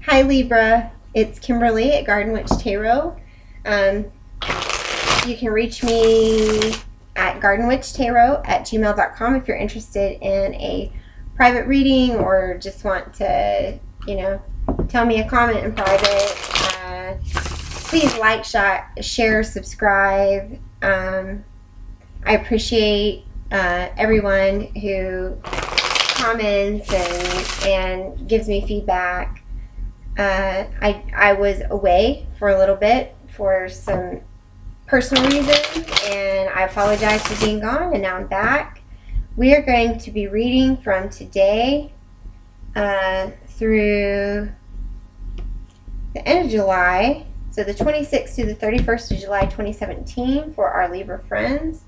Hi Libra, it's Kimberly at Garden Witch Tarot. Um, you can reach me at gardenwitchtarot@gmail.com if you're interested in a private reading or just want to, tell me a comment in private. Please like, share, subscribe. I appreciate everyone who comments and gives me feedback. I was away for a little bit for some personal reasons, and I apologize for being gone, and now I'm back. We are going to be reading from today through the end of July, so the 26th to the 31st of July 2017 for our Libra friends.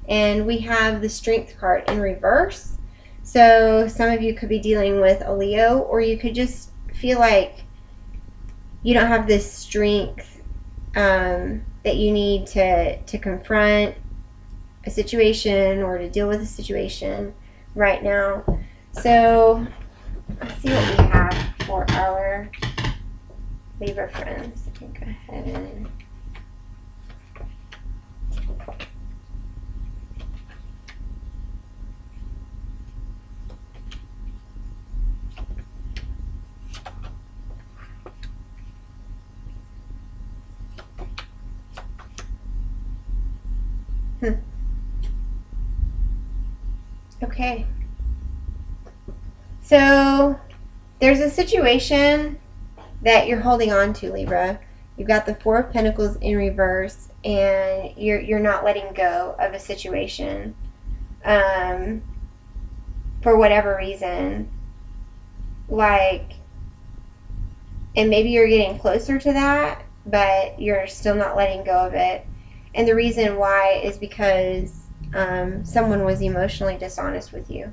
And we have the Strength card in reverse. So some of you could be dealing with a Leo, or you could just feel like you don't have this strength that you need to confront a situation or to deal with a situation right now. So let's see what we have for our Libra friends. Go ahead and okay. So there's a situation that you're holding on to, Libra. You've got the Four of Pentacles in reverse, and you're not letting go of a situation for whatever reason. Like, and maybe you're getting closer to that, but you're still not letting go of it. And the reason why is because someone was emotionally dishonest with you,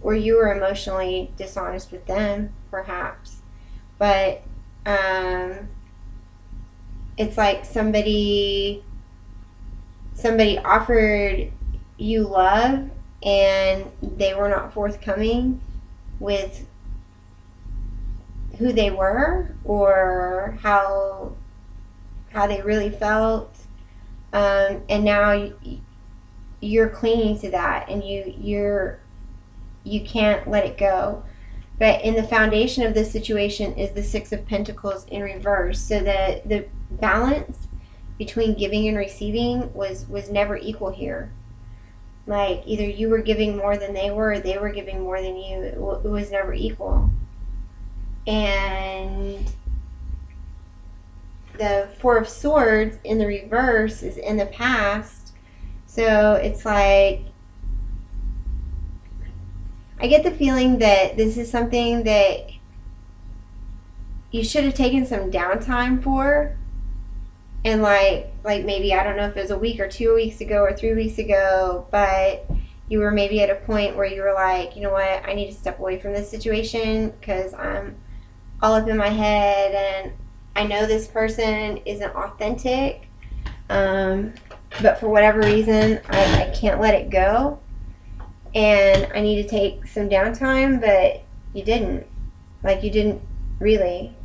or you were emotionally dishonest with them, perhaps. But it's like somebody offered you love, and they were not forthcoming with who they were or how they really felt, and now you're clinging to that, and you can't let it go. But in the foundation of this situation is the Six of Pentacles in reverse. So the balance between giving and receiving was never equal here. Like, either you were giving more than they were, or they were giving more than you. It was never equal. And the Four of Swords in the reverse is in the past. So it's like, I get the feeling that this is something that you should have taken some downtime for. And like maybe, I don't know if it was a week or 2 weeks ago or 3 weeks ago, but you were maybe at a point where you were like, you know what, I need to step away from this situation because I'm all up in my head and I know this person isn't authentic, but for whatever reason I can't let it go, and I need to take some downtime. But you didn't really.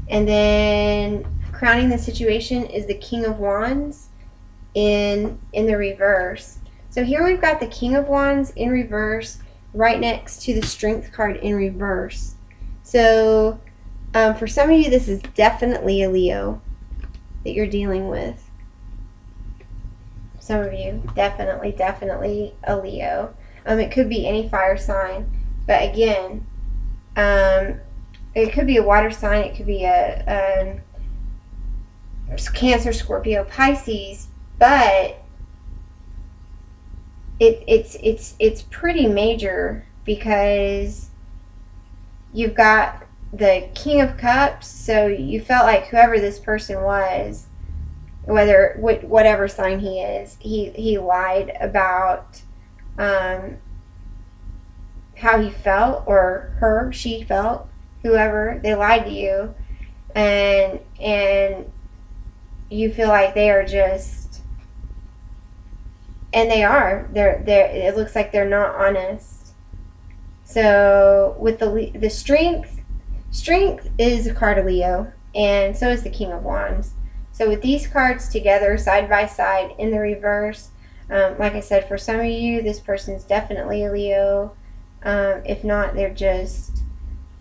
And then crowning the situation is the King of Wands in the reverse. So here we've got the King of Wands in reverse right next to the Strength card in reverse. So for some of you, this is definitely a Leo that you're dealing with. Some of you, definitely a Leo. It could be any fire sign, but again, it could be a water sign. It could be a Cancer, Scorpio, Pisces, but it's pretty major because you've got the King of Cups. So you felt like whoever this person was, whatever sign he is, he lied about how he felt, or she felt, whoever, they lied to you, and you feel like they are just, and they are, they're it looks like they're not honest. So with the Strength, Strength is a card of Leo, and so is the King of Wands. So with these cards together, side by side, in the reverse, like I said, for some of you, this person's definitely a Leo. If not, they're just,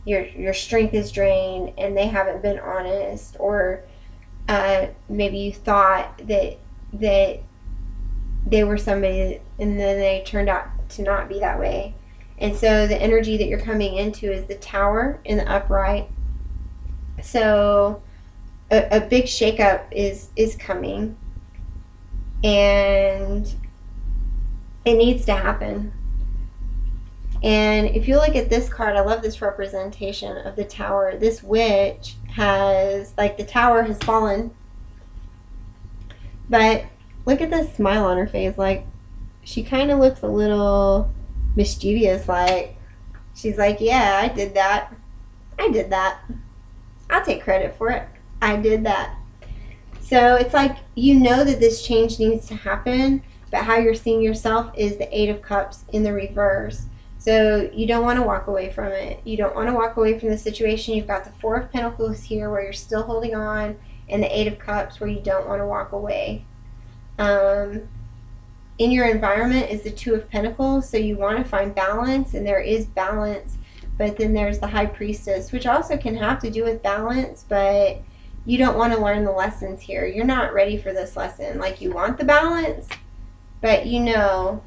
your strength is drained and they haven't been honest, or maybe you thought that they were somebody and then they turned out to not be that way. And so the energy that you're coming into is the Tower in the upright. So a big shakeup is coming, and it needs to happen. And if you look at this card, I love this representation of the Tower. This witch has, like, the Tower has fallen, but look at this smile on her face. Like, she kind of looks a little mischievous, like she's like, yeah, I did that. I'll take credit for it. I did that. So it's like, you know that this change needs to happen, but how you're seeing yourself is the Eight of Cups in the reverse. So you don't want to walk away from it. You don't want to walk away from the situation. You've got the Four of Pentacles here where you're still holding on, and the Eight of Cups where you don't want to walk away. In your environment is the Two of Pentacles, so you want to find balance, and there is balance. But then there's the High Priestess, which also can have to do with balance, but you don't want to learn the lessons here. You're not ready for this lesson. Like, you want the balance, but you know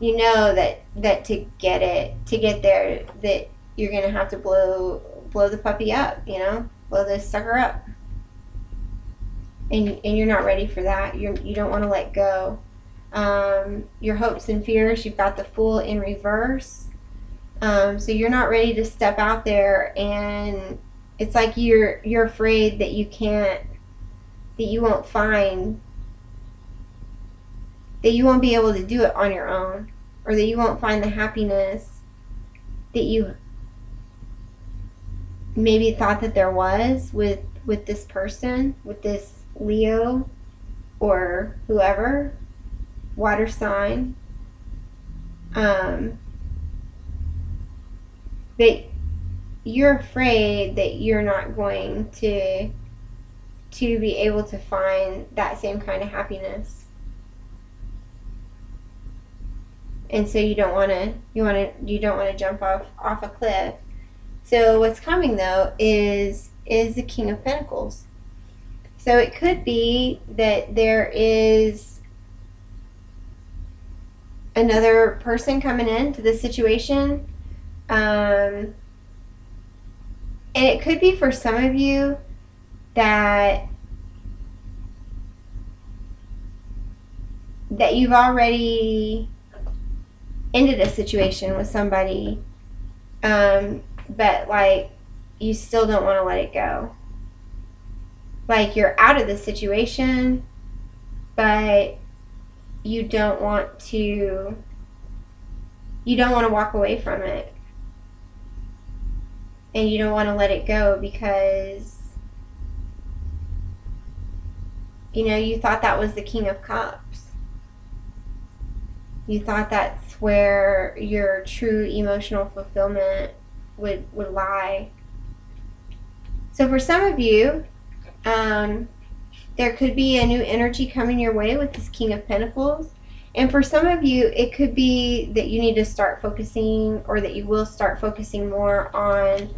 that to get there, that you're going to have to blow the puppy up, blow this sucker up. And you're not ready for that. You don't want to let go. Your hopes and fears, you've got the Fool in reverse. So you're not ready to step out there, and it's like you're afraid that you won't be able to do it on your own, or that you won't find the happiness that you maybe thought that there was with this person, with this Leo or whoever, water sign. But you're afraid that you're not going to be able to find that same kind of happiness. And so you don't want to jump off a cliff. So what's coming though is the King of Pentacles. So it could be that there is another person coming into the situation. And it could be for some of you that you've already ended a situation with somebody, but like you still don't want to let it go. Like, you're out of the situation, but you don't want to walk away from it. And you don't want to let it go because, you thought that was the King of Cups. You thought that's where your true emotional fulfillment would lie. So for some of you, there could be a new energy coming your way with this King of Pentacles. And for some of you, it could be that you need to start focusing, or that you will start focusing more on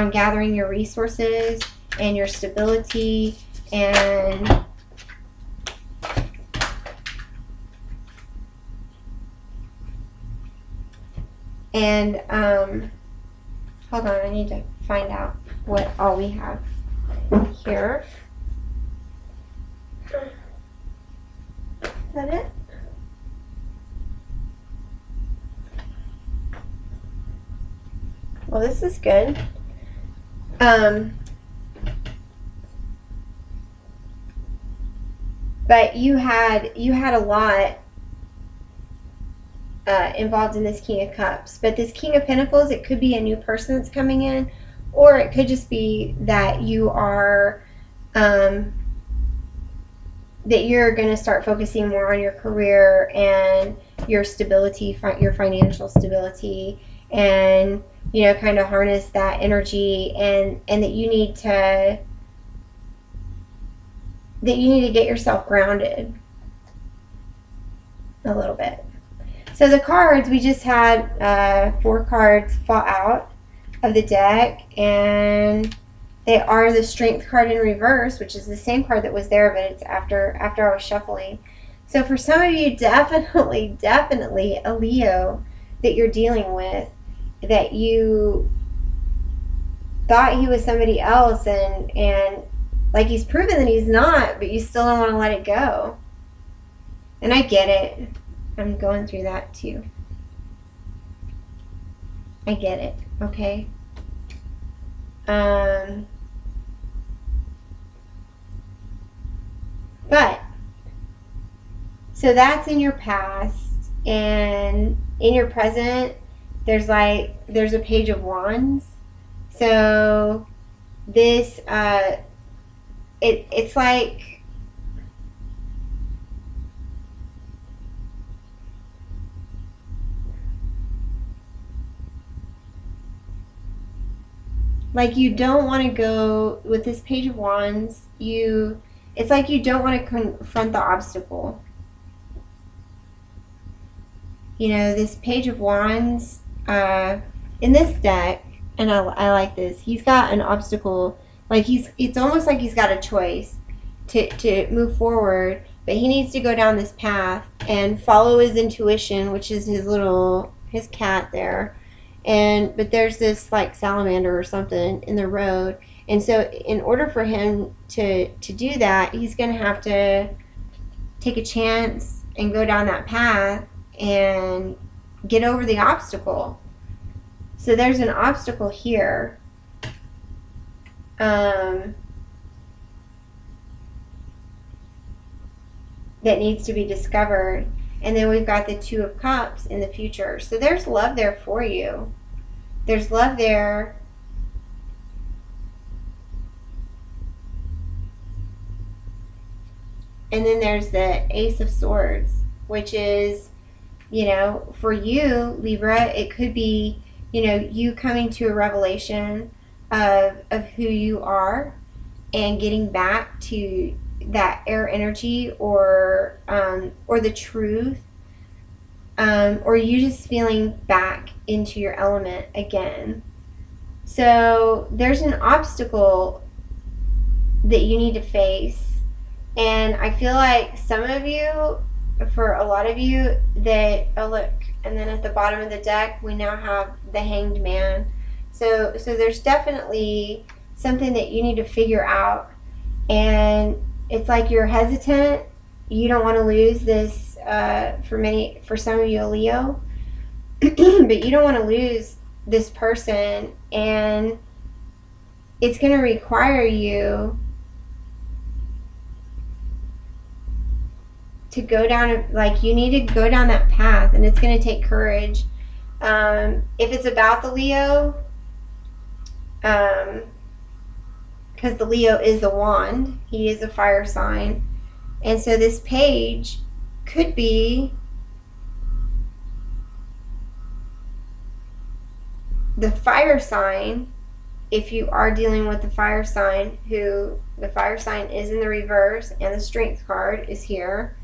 gathering your resources and your stability, and hold on, I need to find out what all we have here. Is that it? Well, this is good. But you had a lot involved in this King of Cups. But this King of Pentacles, it could be a new person that's coming in, or it could just be that you are that you're going to start focusing more on your career and your stability, your financial stability, and you know, kind of harness that energy, and that you need to get yourself grounded a little bit. So the cards, we just had 4 cards fall out of the deck, and they are the Strength card in reverse, which is the same card that was there, but it's after I was shuffling. So for some of you, definitely a Leo that you're dealing with, that you thought he was somebody else, and like he's proven that he's not, but you still don't want to let it go. And I get it. I'm going through that too. I get it, okay? But, so that's in your past, and in your present, there's a Page of Wands. So this, it's like, you don't want to go with this Page of Wands. It's like you don't want to confront the obstacle. You know, this Page of Wands, in this deck, and I like this, he's got an obstacle. Like it's almost like he's got a choice to move forward, but he needs to go down this path and follow his intuition, which is his cat there. But there's this like salamander or something in the road. And so in order for him to do that, he's going to have to take a chance and go down that path and get over the obstacle. So there's an obstacle here. That needs to be discovered. And then we've got the Two of Cups in the future. So there's love there for you. There's love there. And then there's the Ace of Swords, which is, you know, for you, Libra, it could be, you know, you coming to a revelation of who you are and getting back to that air energy, or the truth, or you just feeling back into your element again. So there's an obstacle that you need to face, and I feel like some of you, for a lot of you, that, oh look, and then at the bottom of the deck we now have the Hanged Man. So there's definitely something that you need to figure out, and it's like you're hesitant. You don't want to lose this, for some of you, a Leo, but you don't want to lose this person, and it's going to require you to go down, like you need to go down that path, and it's going to take courage. If it's about the Leo, because the Leo is a wand, he is a fire sign, and so this page could be the fire sign. If you are dealing with the fire sign, who the fire sign is in the reverse, and the Strength card is here.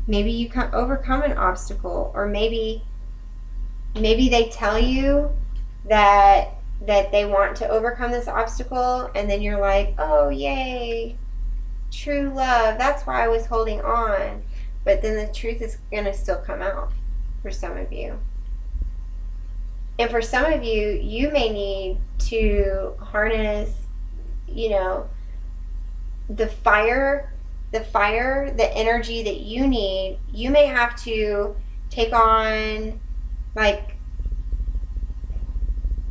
Maybe you can overcome an obstacle, or maybe they tell you that they want to overcome this obstacle, and then you're like, oh yay, true love, that's why I was holding on. But then the truth is going to still come out for some of you. And for some of you, you may need to harness, you know, the fire, the energy that you need. You may have to take on like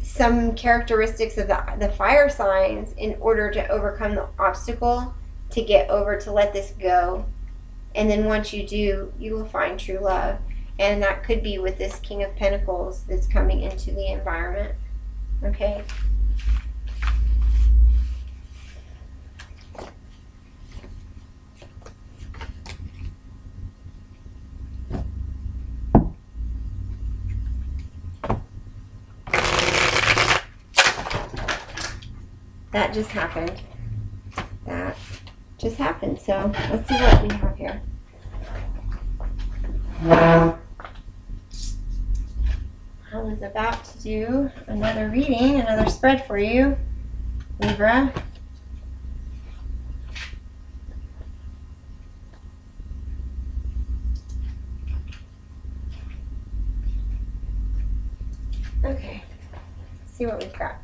some characteristics of the fire signs in order to overcome the obstacle, to get over, to let this go. And then once you do, you will find true love. And that could be with this King of Pentacles that's coming into the environment. Okay? That just happened. That just happened. So let's see what we have here. I was about to do another reading, another spread for you, Libra. Okay, let's see what we've got.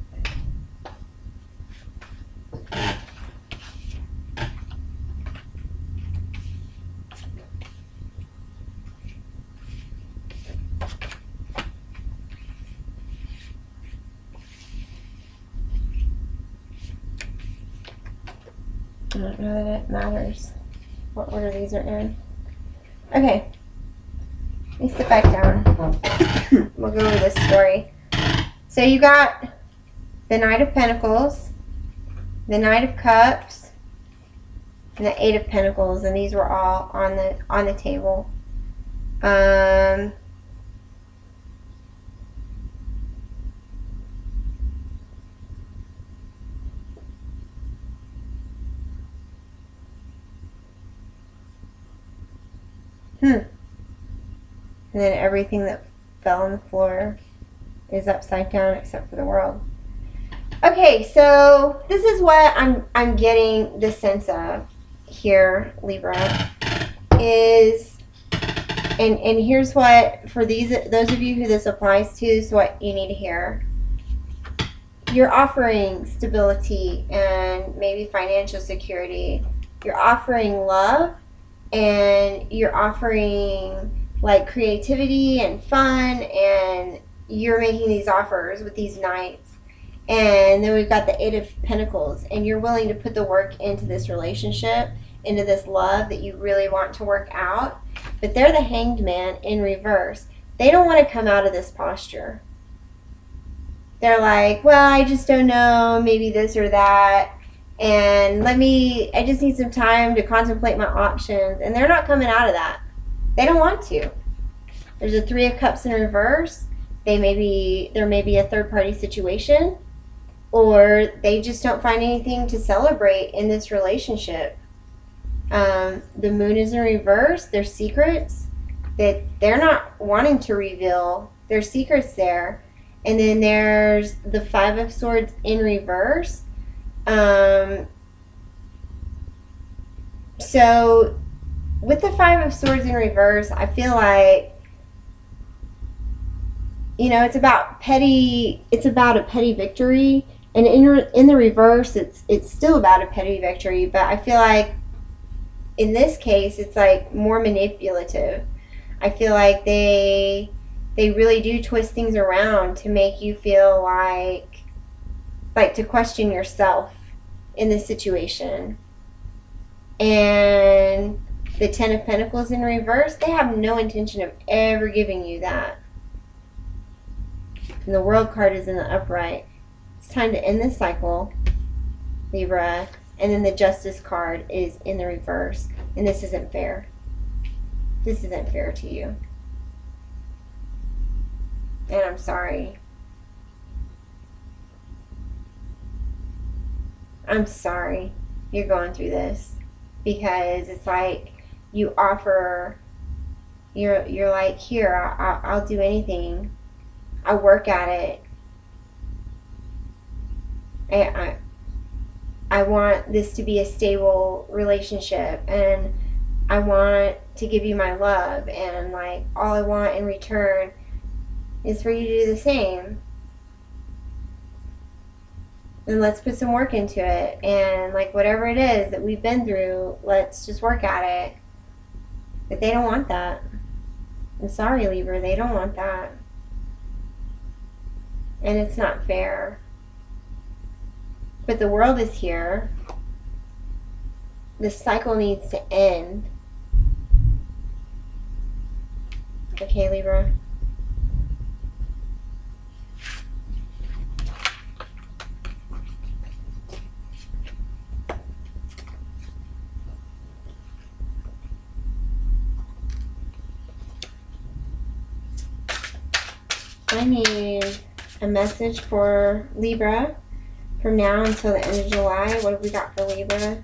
I don't know that it matters what order these are in. Okay, let me sit back down. We'll go over this story. So you got the Knight of Pentacles, the Knight of Cups, and the Eight of Pentacles, and these were all on the table. And then everything that fell on the floor is upside down except for the world. Okay, so this is what I'm getting the sense of here, Libra, is, and here's what, for those of you who this applies to, is what you need to hear. You're offering stability and maybe financial security. You're offering love, and you're offering like creativity and fun, and you're making these offers with these knights. And then we've got the Eight of Pentacles, and you're willing to put the work into this relationship, into this love that you really want to work out. But they're the Hanged Man in reverse. They don't want to come out of this posture. They're like, well, I just don't know, maybe this or that, and I just need some time to contemplate my options. And they're not coming out of that. They don't want to. There's a Three of Cups in reverse. There may be a third-party situation, or they just don't find anything to celebrate in this relationship. The Moon is in reverse. There's secrets that they're not wanting to reveal. There's secrets there. And then there's the Five of Swords in reverse. So with the Five of Swords in reverse, I feel like, you know, it's about a petty victory, and in the reverse, it's still about a petty victory. But I feel like in this case, it's like more manipulative. I feel like they really do twist things around to make you feel like to question yourself in this situation. And the Ten of Pentacles in reverse, they have no intention of ever giving you that. And the World card is in the upright. It's time to end this cycle, Libra. And then the Justice card is in the reverse. And this isn't fair. This isn't fair to you. And I'm sorry. I'm sorry you're going through this. Because it's like you offer, you're like, here, I'll do anything. I'll work at it. I want this to be a stable relationship, and I want to give you my love, and like all I want in return is for you to do the same. And let's put some work into it, and like whatever it is that we've been through, let's just work at it. But they don't want that. I'm sorry, Libra, they don't want that. And it's not fair. But the world is here. This cycle needs to end. Okay, Libra. I need a message for Libra from now until the end of July. What have we got for Libra?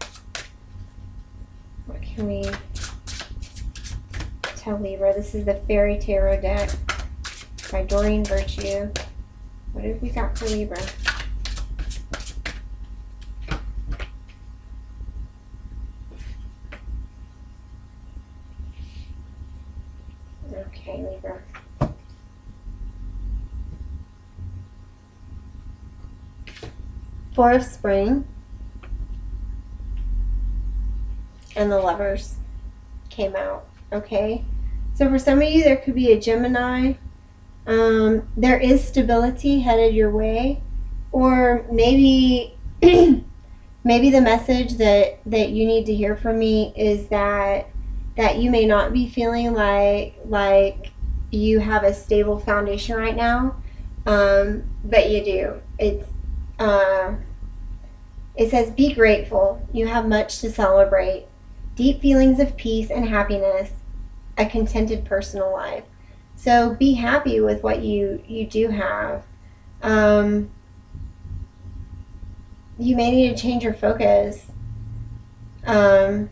What can we tell Libra? This is the Fairy Tarot deck by Doreen Virtue. What have we got for Libra? Okay, Libra. Four of Spring and the Lovers came out. Okay, so for some of you, there could be a Gemini. There is stability headed your way, or maybe maybe the message that you need to hear from me is that you may not be feeling like you have a stable foundation right now, but you do. It says, be grateful. You have much to celebrate. Deep feelings of peace and happiness. A contented personal life. So be happy with what you do have. You may need to change your focus. I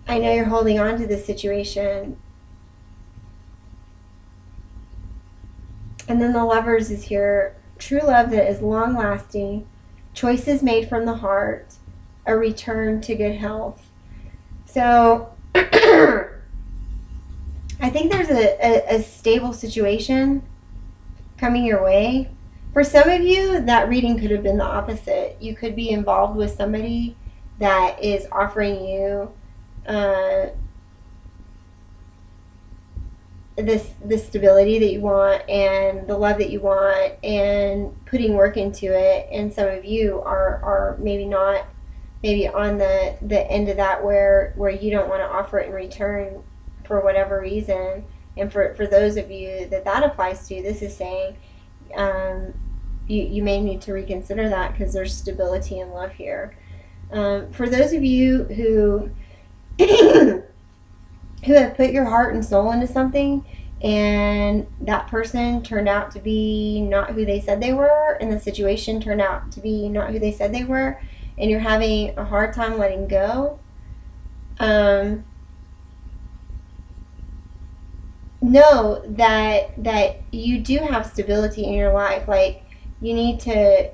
know you're holding on to this situation. And then the Lovers is here. True love that is long lasting. Choices made from the heart. A return to good health. So I think there's a stable situation coming your way. For some of you, that reading could have been the opposite. You could be involved with somebody that is offering you this stability that you want and the love that you want and putting work into it. And some of you are maybe not, maybe on the end of that where you don't want to offer it in return for whatever reason. And for those of you that applies to, this is saying you may need to reconsider that because there's stability and love here. For those of you who who have put your heart and soul into something and that person turned out to be not who they said they were, and the situation turned out to be not who they said they were, and you're having a hard time letting go, know that you do have stability in your life. Like, you need to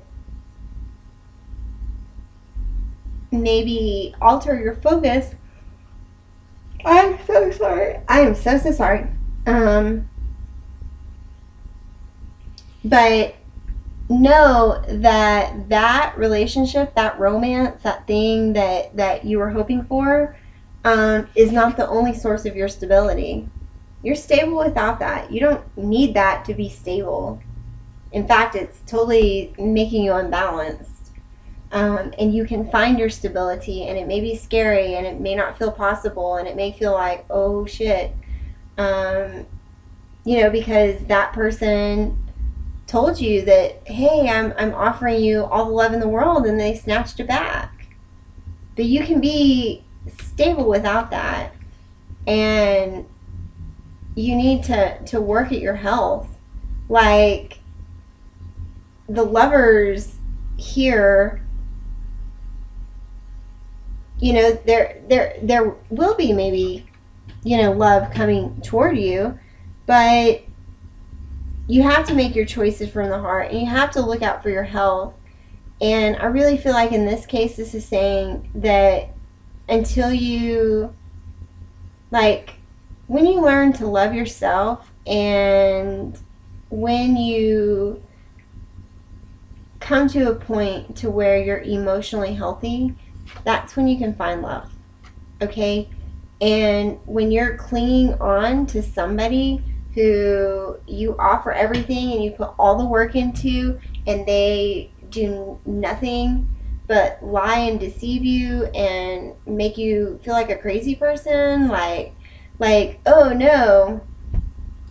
maybe alter your focus. I'm so sorry. I am so sorry. But know that relationship, that romance, that thing that you were hoping for, is not the only source of your stability. You're stable without that. You don't need that to be stable. In fact, it's totally making you unbalanced. And you can find your stability, and it may be scary, and it may not feel possible, and it may feel like, oh shit, because that person told you that, hey, I'm offering you all the love in the world, and they snatched it back. But you can be stable without that, and you need to work at your health. Like, the Lovers here, there will be maybe, love coming toward you, but you have to make your choices from the heart, and you have to look out for your health. And I really feel like in this case, this is saying that until you, when you learn to love yourself, and when you come to a point to where you're emotionally healthy, that's when you can find love. Okay? And when you're clinging on to somebody who you offer everything and you put all the work into, and they do nothing but lie and deceive you and make you feel like a crazy person, like oh no,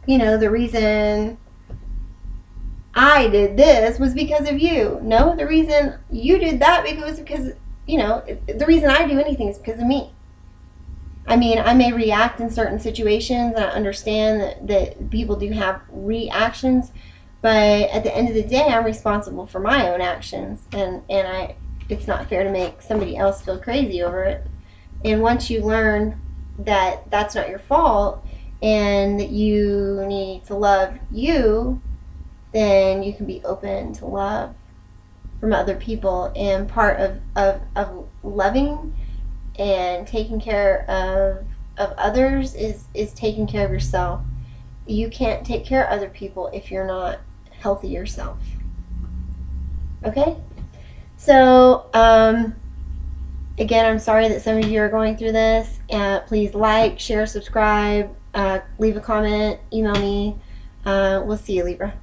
the reason I did this was because of you. No, the reason you did that was because the reason I do anything is because of me. I mean, I may react in certain situations, and I understand that people do have reactions, But at the end of the day, I'm responsible for my own actions, and it's not fair to make somebody else feel crazy over it. And once you learn that that's not your fault and that you need to love you, then you can be open to love from other people. And part of loving and taking care of others is taking care of yourself. You can't take care of other people if you're not healthy yourself. Okay? So, again, I'm sorry that some of you are going through this. Please like, share, subscribe, leave a comment, email me. We'll see you, Libra.